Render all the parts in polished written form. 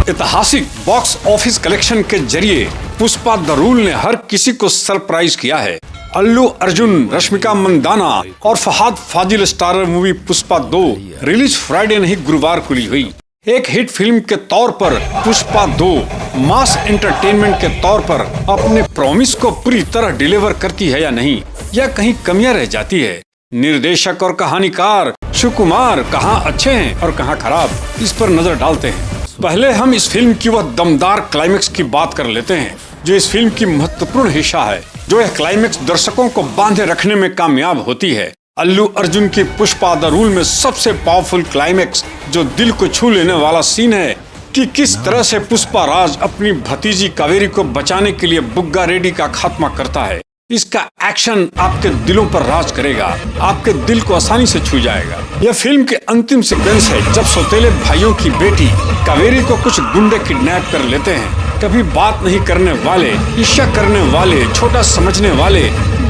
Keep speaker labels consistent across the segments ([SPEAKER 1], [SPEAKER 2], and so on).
[SPEAKER 1] ऐतिहासिक box office collection के जरिए पुष्पा द रूल ने हर किसी को सरप्राइज किया है। अल्लू अर्जुन, रश्मिका मंदाना और Fahadh Faasil starrer movie Pushpa 2 release Friday नहीं गुरुवार को हुई। एक हिट फिल्म के तौर पर पुष्पा 2 मास एंटरटेनमेंट के तौर पर अपने प्रॉमिस को पूरी तरह डिलीवर करती है या नहीं, या कहीं कमियां रह जाती है। निर्देशक और कहानीकार सुकुमार कहाँ अच्छे हैं और कहाँ खराब, इस पर नजर डालते हैं। पहले हम इस फिल्म की वह दमदार क्लाइमेक्स की बात कर लेते हैं जो इस फिल्म की महत्वपूर्ण हिस्सा है। जो यह क्लाइमेक्स दर्शकों को बांधे रखने में कामयाब होती है। अल्लू अर्जुन की पुष्पा द रूल में सबसे पावरफुल क्लाइमेक्स जो दिल को छू लेने वाला सीन है कि किस तरह से पुष्पा राज अपनी भतीजी कावेरी को बचाने के लिए बुग्गा रेड्डी का खात्मा करता है। इसका एक्शन आपके दिलों पर राज करेगा, आपके दिल को आसानी से छू जाएगा। यह फिल्म के अंतिम सीक्वेंस है जब सौतेले भाइयों की बेटी कावेरी को कुछ गुंडे किडनैप कर लेते हैं। कभी बात नहीं करने वाले, ईर्ष्या करने वाले, छोटा समझने वाले,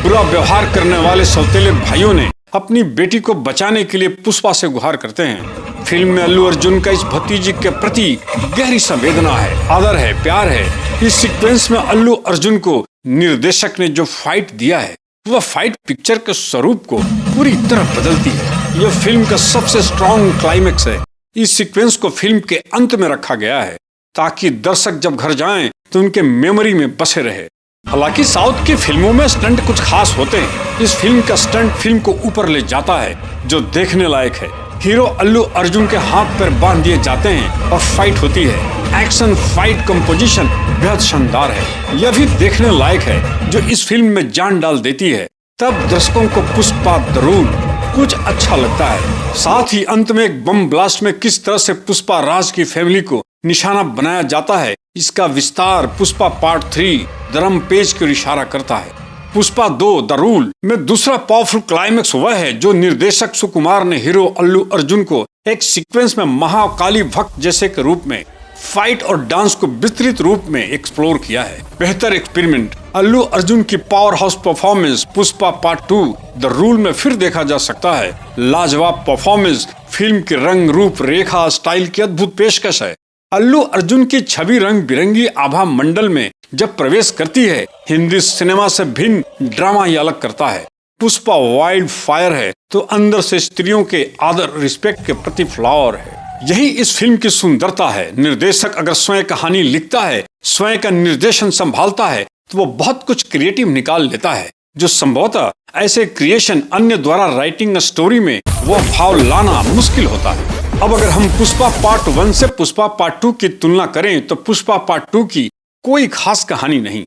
[SPEAKER 1] बुरा व्यवहार करने वाले सौतेले भाइयों ने अपनी बेटी को बचाने के लिए पुष्पा से गुहार करते हैं। फिल्म में अल्लू अर्जुन का इस भतीजी के प्रति गहरी संवेदना है, आदर है, प्यार है। इस सीक्वेंस में अल्लू अर्जुन को निर्देशक ने जो फाइट दिया है वह फाइट पिक्चर के स्वरूप को पूरी तरह बदलती है। यह फिल्म का सबसे स्ट्रॉन्ग क्लाइमेक्स है। इस सीक्वेंस को फिल्म के अंत में रखा गया है ताकि दर्शक जब घर जाएं तो उनके मेमोरी में बसे रहे। हालांकि साउथ की फिल्मों में स्टंट कुछ खास होते हैं, इस फिल्म का स्टंट फिल्म को ऊपर ले जाता है जो देखने लायक है। हीरो अल्लू अर्जुन के हाथ पैर बांध दिए जाते हैं और फाइट होती है। एक्शन फाइट कंपोजिशन बेहद शानदार है, यह भी देखने लायक है जो इस फिल्म में जान डाल देती है। तब दर्शकों को पुष्पा द रूल कुछ अच्छा लगता है। साथ ही अंत में एक बम ब्लास्ट में किस तरह से पुष्पा राज की फैमिली को निशाना बनाया जाता है, इसका विस्तार पुष्पा पार्ट 3 द रैम्पेज की ओर इशारा करता है। पुष्पा 2 द रूल में दूसरा पावरफुल क्लाइमेक्स वह है जो निर्देशक सुकुमार ने हीरो अल्लू अर्जुन को एक सीक्वेंस में महाकाली भक्त जैसे के रूप में फाइट और डांस को विस्तृत रूप में एक्सप्लोर किया है। बेहतर एक्सपेरिमेंट अल्लू अर्जुन की power house performance Pushpa part 2 the rule में फिर देखा जा सकता है। लाजवाब परफॉर्मेंस, फिल्म के रंग रूप रेखा स्टाइल की अद्भुत पेशकश है। अल्लू अर्जुन की छवि रंग बिरंगी आभा मंडल में जब प्रवेश करती है, हिंदी सिनेमा से भिन्न ड्रामा ही अलग करता है। पुष्पा वाइल्ड फायर है तो अंदर से स्त्रियों के आदर रिस्पेक्ट के प्रति फ्लावर है। यही इस फिल्म की सुंदरता है। निर्देशक अगर स्वयं कहानी लिखता है, स्वयं का निर्देशन संभालता है तो वो बहुत कुछ क्रिएटिव निकाल लेता है जो संभवतः ऐसे क्रिएशन अन्य द्वारा राइटिंग स्टोरी में वो भाव लाना मुश्किल होता है। अब अगर हम पुष्पा पार्ट 1 से पुष्पा पार्ट 2 की तुलना करें तो पुष्पा पार्ट 2 की कोई खास कहानी नहीं।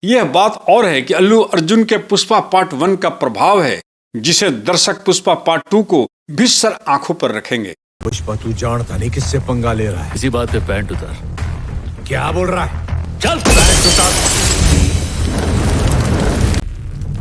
[SPEAKER 1] यह बात और है कि अल्लू अर्जुन के पुष्पा पार्ट 1 का प्रभाव है जिसे दर्शक पुष्पा पार्ट 2 को भी सर आंखों पर रखेंगे।
[SPEAKER 2] पुष्पा तू जानता नहीं किससे पंगा ले रहा है।
[SPEAKER 3] इसी बात पे पैंट उतार।
[SPEAKER 2] क्या बोल रहा है?
[SPEAKER 3] चल पैंट उतार।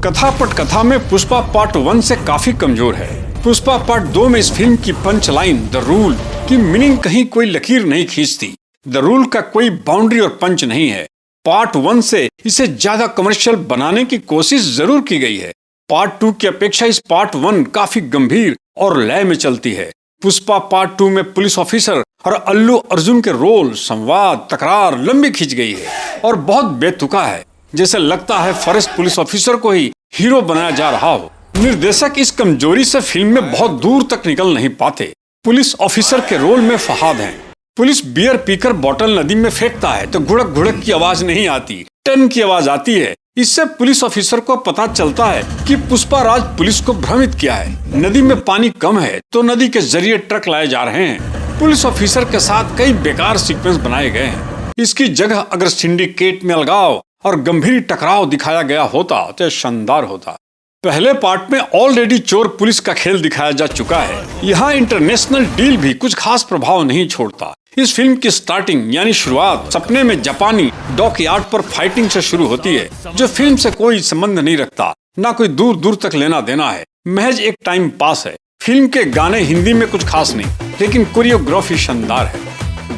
[SPEAKER 1] कथा पटकथा में पुष्पा पार्ट 1 से काफी कमजोर है। पुष्पा पार्ट 2 में इस फिल्म की पंच लाइन द रूल की मीनिंग कहीं कोई लकीर नहीं खींचती। द रूल का कोई बाउंड्री और पंच नहीं है। पार्ट 1 से इसे ज्यादा कमर्शियल बनाने की कोशिश जरूर की गई है। पार्ट 2 की अपेक्षा इस पार्ट 1 काफी गंभीर और लय में चलती है। पुष्पा पार्ट 2 में पुलिस ऑफिसर और अल्लू अर्जुन के रोल, संवाद, तकरार लंबी खींच गई है और बहुत बेतुका है, जैसे लगता है फॉरेस्ट पुलिस ऑफिसर को ही हीरो बनाया जा रहा हो। निर्देशक इस कमजोरी से फिल्म में बहुत दूर तक निकल नहीं पाते। पुलिस ऑफिसर के रोल में फहाद हैं। पुलिस बियर पीकर बोतल नदी में फेंकता है तो घुड़क घुड़क की आवाज नहीं आती, टन की आवाज आती है। इससे पुलिस ऑफिसर को पता चलता है कि पुष्पा राज पुलिस को भ्रमित किया है। नदी में पानी कम है तो नदी के जरिए ट्रक लाए जा रहे हैं। पुलिस ऑफिसर के साथ कई बेकार सीक्वेंस बनाए गए हैं। इसकी जगह अगर सिंडिकेट में अलगाव और गंभीर टकराव दिखाया गया होता तो शानदार होता। पहले पार्ट में ऑलरेडी चोर पुलिस का खेल दिखाया जा चुका है। यहाँ इंटरनेशनल डील भी कुछ खास प्रभाव नहीं छोड़ता। इस फिल्म की स्टार्टिंग यानी शुरुआत सपने में जापानी डॉकयार्ड पर फाइटिंग से शुरू होती है जो फिल्म से कोई संबंध नहीं रखता, ना कोई दूर दूर तक लेना देना है, महज एक टाइम पास है। फिल्म के गाने हिंदी में कुछ खास नहीं, लेकिन कोरियोग्राफी शानदार है।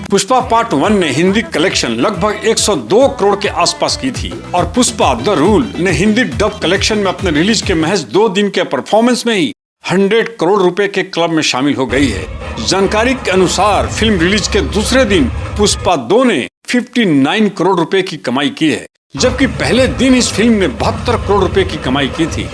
[SPEAKER 1] पुष्पा पार्ट 1 ने हिंदी कलेक्शन लगभग 102 करोड़ के आसपास की थी और पुष्पा द रूल ने हिंदी डब कलेक्शन में अपने रिलीज के महज 2 दिन के परफॉर्मेंस में ही 100 करोड़ रुपए के क्लब में शामिल हो गई है। जानकारी के अनुसार फिल्म रिलीज के दूसरे दिन पुष्पा 2 ने 59 करोड़ रुपए की कमाई की है, जबकि पहले दिन इस फिल्म ने 72 करोड़ रुपए की कमाई की थी।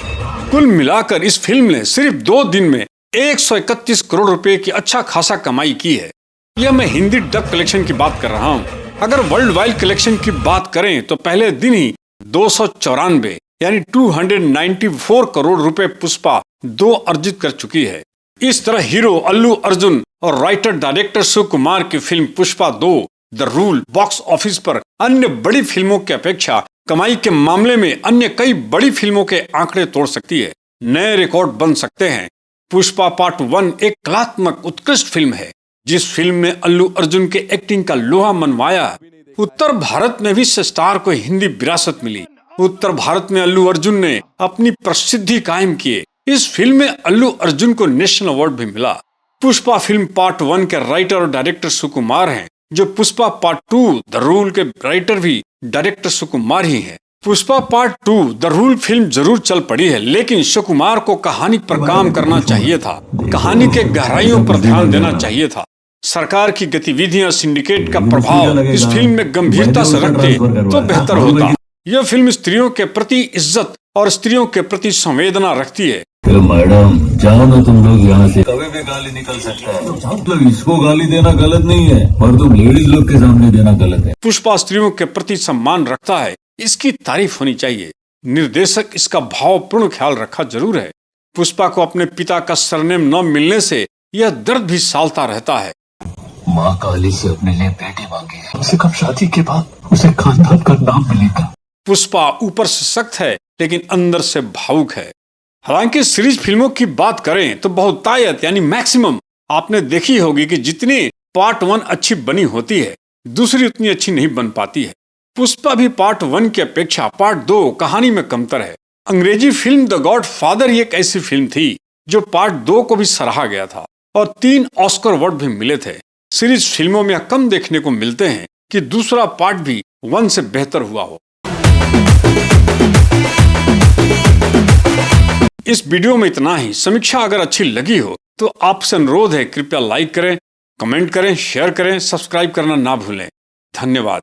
[SPEAKER 1] कुल मिलाकर इस फिल्म ने सिर्फ 2 दिन में 131 करोड़ रुपए की अच्छा खासा कमाई की है। यह मैं हिंदी डब कलेक्शन की बात कर रहा हूँ। अगर वर्ल्ड वाइड कलेक्शन की बात करें तो पहले दिन ही 294 यानी 294 करोड़ रुपए पुष्पा 2 अर्जित कर चुकी है। इस तरह हीरो अल्लू अर्जुन और राइटर डायरेक्टर सुकुमार की film Pushpa 2 the rule box office पर अन्य बड़ी फिल्मों की अपेक्षा कमाई के मामले में अन्य कई बड़ी फिल्मों के आंकड़े तोड़ सकती है, नए रिकॉर्ड बन सकते हैं। पुष्पा पार्ट 1 एक कलात्मक उत्कृष्ट फिल्म है, जिस फिल्म में अल्लू अर्जुन के एक्टिंग का लोहा मनवाया। उत्तर भारत में भी इस स्टार को हिंदी विरासत मिली। उत्तर भारत में अल्लू अर्जुन ने अपनी प्रसिद्धि कायम किए। इस फिल्म में अल्लू अर्जुन को नेशनल अवार्ड भी मिला। पुष्पा फिल्म पार्ट 1 के राइटर और डायरेक्टर सुकुमार हैं, जो पुष्पा पार्ट 2 द रूल के राइटर भी डायरेक्टर सुकुमार ही हैं। Pushpa part 2 the rule film जरूर चल पड़ी है, लेकिन सुकुमार को कहानी पर काम करना चाहिए था। कहानी के गहराइयों पर ध्यान देना चाहिए था। सरकार की गतिविधियां, सिंडिकेट का प्रभाव इस फिल्म में गंभीरता से रखते तो बेहतर होता। यह फिल्म स्त्रियों के प्रति इज्जत और स्त्रियों के प्रति संवेदना रखती है।
[SPEAKER 4] मैडम जाओ ना तुम लोग यहाँ से, कभी भी गाली निकल सकता है। मतलब इसको गाली देना गलत नहीं है, पर तुम लेडीज लोग के सामने देना गलत है।
[SPEAKER 1] पुष्पा स्त्रियों के प्रति सम्मान रखता है, इसकी तारीफ होनी चाहिए। निर्देशक इसका भावपूर्ण ख्याल रखा जरूर है। पुष्पा को अपने पिता का सरनेम न मिलने से यह दर्द भी सालता रहता है।
[SPEAKER 4] माँ काली से अपने लिए बेटी मांगी है, उसे कब शादी के बाद उसे खानदान का नाम मिलेगा।
[SPEAKER 1] पुष्पा ऊपर से सख्त है, लेकिन अंदर से भावुक है। हालांकि सीरीज फिल्मों की बात करें तो बहुतायत यानी मैक्सिमम आपने देखी होगी कि जितनी पार्ट 1 अच्छी बनी होती है, दूसरी उतनी अच्छी नहीं बन पाती है। पुष्पा भी पार्ट 1 की अपेक्षा पार्ट 2 कहानी में कमतर है। अंग्रेजी फिल्म द गॉड फादर ही एक ऐसी फिल्म थी जो पार्ट 2 को भी सराहा गया था और 3 ऑस्कर अवार्ड भी मिले थे। सीरीज फिल्मों में कम देखने को मिलते हैं कि दूसरा पार्ट भी 1 से बेहतर हुआ हो। इस वीडियो में इतना ही। समीक्षा अगर अच्छी लगी हो तो आपसे अनुरोध है, कृपया लाइक करें, कमेंट करें, शेयर करें, सब्सक्राइब करना ना भूलें। धन्यवाद।